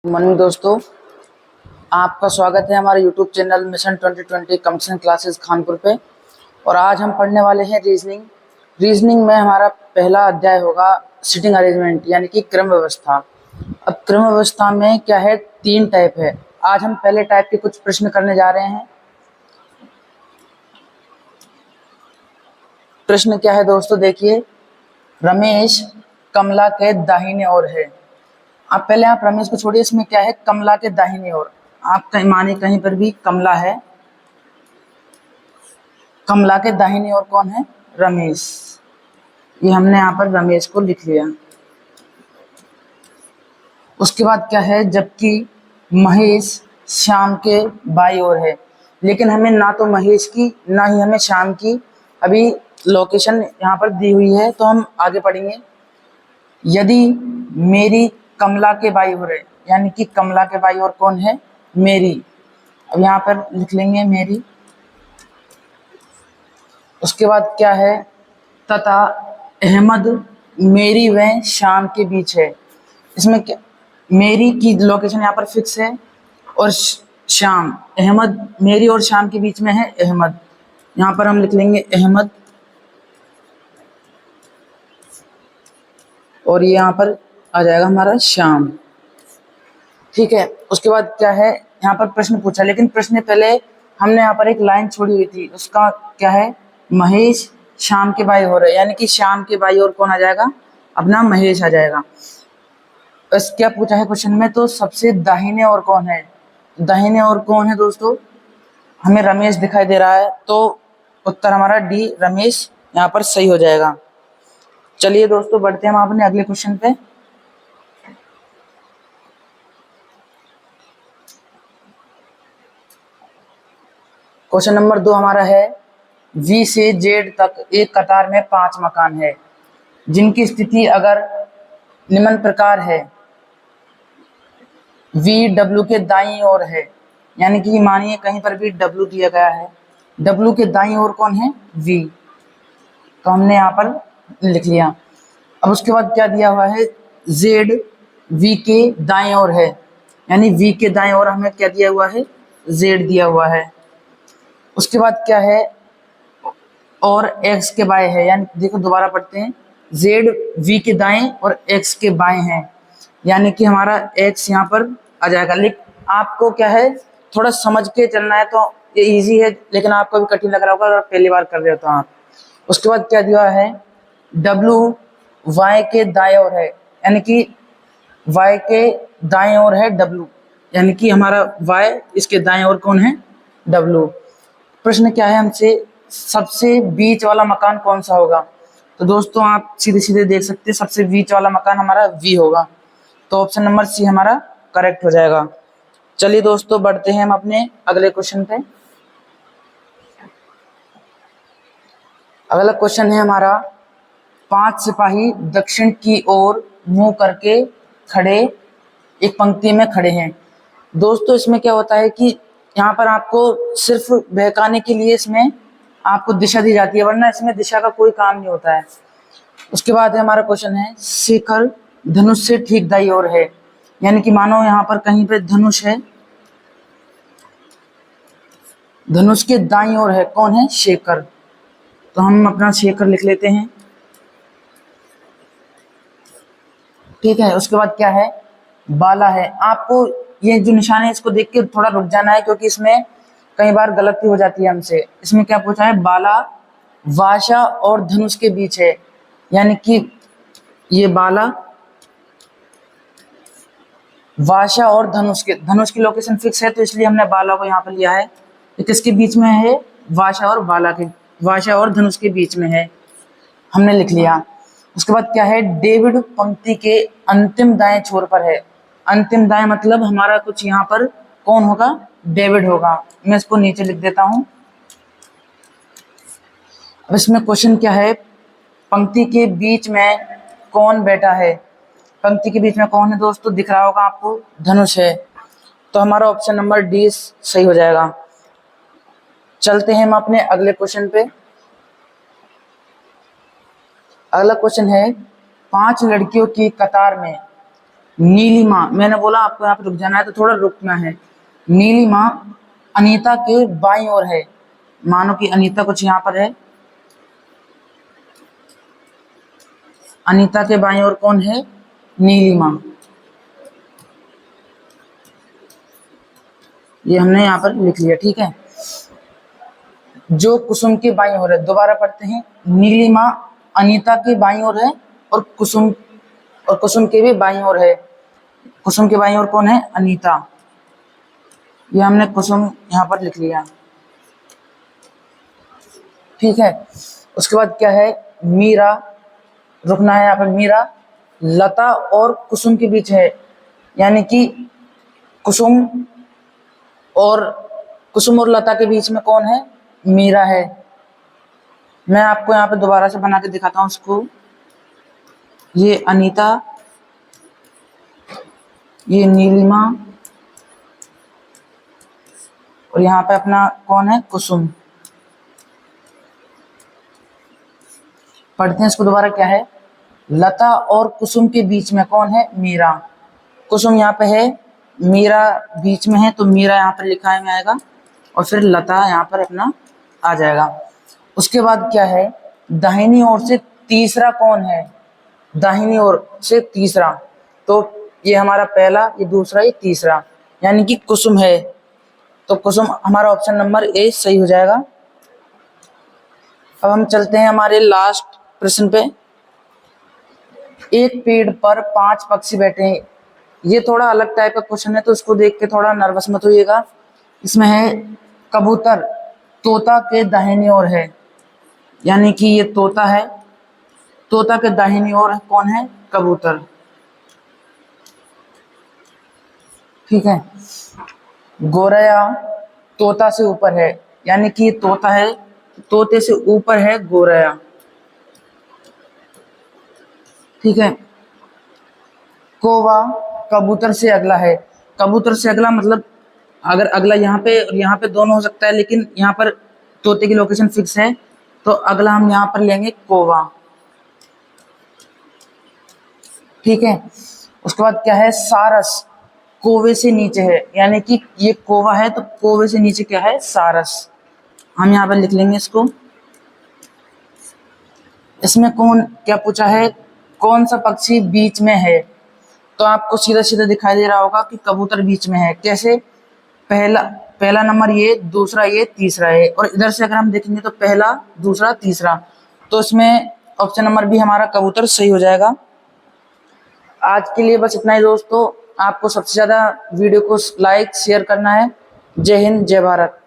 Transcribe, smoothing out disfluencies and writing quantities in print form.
Morning दोस्तों, आपका स्वागत है हमारे YouTube channel mission 2020 computer classes Kanpur पे। और आज हम पढ़ने वाले हैं रीजनिंग में हमारा पहला अध्याय होगा सिटिंग अरेंजमेंट यानी कि क्रम व्यवस्था। अब क्रम व्यवस्था में क्या है, 3 टाइप है। आज हम पहले टाइप के कुछ प्रश्न करने जा रहे हैं। प्रश्न क्या है दोस्तों, देखिए। रमेश कमला के दाहिने ओर है। आप पहले आप रमेश को छोड़िए, इसमें क्या है, कमला के दाहिनी ओर। आप कहीं माने कहीं पर भी कमला है, कमला के दाहिनी ओर कौन है, रमेश। ये हमने यहाँ पर रमेश को लिख लिया। उसके बाद क्या है, जबकि महेश श्याम के बाई ओर है। लेकिन हमें ना तो महेश की ना ही हमें श्याम की अभी लोकेशन यहाँ पर दी हुई है, तो हम आगे पढ़ेंगे। यदि मेरी कमला के बाई ओर है, यानी कि कमला के बाई ओर कौन है, मेरी। अब यहाँ पर लिख लेंगे मेरी। उसके बाद क्या है, तथा अहमद मेरी व शाम के बीच है। इसमें क्या, मेरी की लोकेशन यहाँ पर फिक्स है और शाम, अहमद मेरी और शाम के बीच में है अहमद। यहाँ पर हम लिख लेंगे अहमद, और ये यहाँ पर आ जाएगा हमारा शाम। ठीक है। उसके बाद क्या है, यहाँ पर प्रश्न पूछा, लेकिन प्रश्न पहले हमने यहाँ पर एक लाइन छोड़ी हुई थी, उसका क्या है, महेश शाम के बाई ओर है, यानी कि शाम के बाई ओर कौन आ जाएगा, अपना महेश आ जाएगा। बस क्या पूछा है क्वेश्चन में, तो सबसे दाहिने ओर कौन है, दाहिने ओर कौन है दोस्तों, हमें रमेश दिखाई दे रहा है, तो उत्तर हमारा डी रमेश यहाँ पर सही हो जाएगा। चलिए दोस्तों, बढ़ते हैं हम अपने अगले क्वेश्चन पे। क्वेश्चन नंबर 2 हमारा है, V से Z तक एक कतार में 5 मकान है, जिनकी स्थिति अगर निम्न प्रकार है। V W के दाईं ओर है, यानी कि मानिए कहीं पर भी W दिया गया है, W के दाईं ओर कौन है, V, तो हमने यहाँ पर लिख लिया। अब उसके बाद क्या दिया हुआ है, Z V के दाईं ओर है, यानी V के दाईं ओर हमें क्या दिया हुआ है, Z दिया हुआ है। उसके बाद क्या है, और x के बाएं है, यानी देखो दोबारा पढ़ते हैं, z v के दाएं और x के बाएं है, यानी कि हमारा x यहाँ पर आ जाएगा। लेकिन आपको क्या है, थोड़ा समझ के चलना है, तो ये इजी है, लेकिन आपको भी कठिन लग रहा होगा अगर पहली बार कर रहे हो तो आप। उसके बाद क्या दिया है, w y के दाएं ओर है, यानी कि y के दाएं ओर है w, यानी कि हमारा y इसके दाएं ओर कौन है, w। प्रश्न क्या है हमसे, सबसे बीच वाला मकान कौन सा होगा, तो दोस्तों आप सीधे सीधे देख सकते हैं, सबसे बीच वाला मकान हमारा V होगा, तो ऑप्शन नंबर सी हमारा करेक्ट हो जाएगा। चलिए दोस्तों, बढ़ते हैं हम अपने अगले क्वेश्चन पे। अगला क्वेश्चन है हमारा, 5 सिपाही दक्षिण की ओर मुंह करके खड़े एक पंक्ति में खड़े हैं। दोस्तों इसमें क्या होता है कि यहाँ पर आपको सिर्फ बहकाने के लिए इसमें आपको दिशा दी जाती है, वरना इसमें दिशा का कोई काम नहीं होता है। उसके बाद हमारा क्वेश्चन है, शेखर धनुष से ठीक दाईं ओर है, यानी कि मानो यहाँ पर कहीं पे धनुष है, धनुष के दाईं ओर है कौन है, शेखर, तो हम अपना शेखर लिख लेते हैं। ठीक है। उसके बाद क्या है, बाला है। आपको ये जो निशान है इसको देख के थोड़ा रुक जाना है, क्योंकि इसमें कई बार गलती हो जाती है हमसे। इसमें क्या पूछा है, बाला वाशा और धनुष के बीच है, यानी कि ये बाला वाशा और धनुष की लोकेशन फिक्स है, तो इसलिए हमने बाला को यहाँ पर लिया है। ये किसके बीच में है, वाशा और धनुष के बीच में है, हमने लिख लिया। उसके बाद क्या है, डेविड पंक्ति के अंतिम दाएं छोर पर है। अंतिम दाएं मतलब हमारा कुछ यहाँ पर कौन होगा, डेविड होगा। मैं इसको नीचे लिख देता हूं। अब इसमें क्वेश्चन क्या है, पंक्ति के बीच में कौन बैठा है, पंक्ति के बीच में कौन है दोस्तों, दिख रहा होगा आपको, धनुष है, तो हमारा ऑप्शन नंबर डी सही हो जाएगा। चलते हैं हम अपने अगले क्वेश्चन पे। अगला क्वेश्चन है, 5 लड़कियों की कतार में नीलिमा, मैंने बोला आपको यहाँ पे रुक जाना है तो थोड़ा रुकना है। नीलिमा अनीता के बाईं ओर है। मानो कि अनीता कुछ यहाँ पर है, अनीता के बाईं ओर कौन है? नीलिमा। ये हमने यहाँ पर लिख लिया, ठीक है। जो कुसुम के बाईं ओर है, दोबारा पढ़ते हैं। नीलिमा अनीता के बाईं ओर है और कुसुम के भी बाईं ओर है। कुसुम के बाईं ओर कौन है? अनीता। ये हमने कुसुम यहाँ पर लिख लिया, ठीक है। उसके बाद क्या है? मीरा, रुकना है यहाँ पर। मीरा लता और कुसुम के बीच है, यानी कि कुसुम और लता के बीच में कौन है? मीरा है। मैं आपको यहाँ पे दोबारा से बना के दिखाता हूँ उसको। ये अनीता, ये नीलिमा और यहाँ पे अपना कौन है? कुसुम। पढ़ते हैं इसको दोबारा। क्या है? लता और कुसुम के बीच में कौन है? मीरा। कुसुम यहाँ पे है, मीरा बीच में है, तो मीरा यहाँ पर लिखा है में आएगा और फिर लता यहाँ पर अपना आ जाएगा। उसके बाद क्या है? दाहिनी ओर से तीसरा कौन है? दाहिनी ओर से तीसरा, तो ये हमारा पहला, ये दूसरा, ये तीसरा, यानी कि कुसुम है। तो कुसुम हमारा ऑप्शन नंबर ए सही हो जाएगा। अब हम चलते हैं हमारे लास्ट प्रश्न पे। एक पेड़ पर 5 पक्षी बैठे हैं। ये थोड़ा अलग टाइप का क्वेश्चन है, तो इसको देख के थोड़ा नर्वस मत होइएगा। इसमें है कबूतर तोता के दाहिनी ओर है, यानी कि ये तोता है, तोता के दाहिनी ओर कौन है? कबूतर, ठीक है। गोरैया तोता से ऊपर है, यानी कि ये तोता है, तोते से ऊपर है गोरैया, ठीक है। कौवा कबूतर से अगला है। कबूतर से अगला मतलब अगर अगला यहाँ पे और यहाँ पे दोनों हो सकता है, लेकिन यहाँ पर तोते की लोकेशन फिक्स है, तो अगला हम यहाँ पर लेंगे कौवा, ठीक है। उसके बाद क्या है? सारस कौवे से नीचे है, यानी कि ये कौवा है तो कौवे से नीचे क्या है? सारस। हम यहाँ पर लिख लेंगे इसको। इसमें कौन क्या पूछा है? कौन सा पक्षी बीच में है? तो आपको सीधा सीधा दिखाई दे रहा होगा कि कबूतर बीच में है। कैसे? पहला नंबर ये, दूसरा ये, तीसरा है, और इधर से अगर हम देखेंगे तो पहला, दूसरा, तीसरा, तो इसमें ऑप्शन नंबर बी हमारा कबूतर सही हो जाएगा। आज के लिए बस इतना ही दोस्तों। आपको सबसे ज्यादा वीडियो को लाइक शेयर करना है। जय हिंद, जय भारत।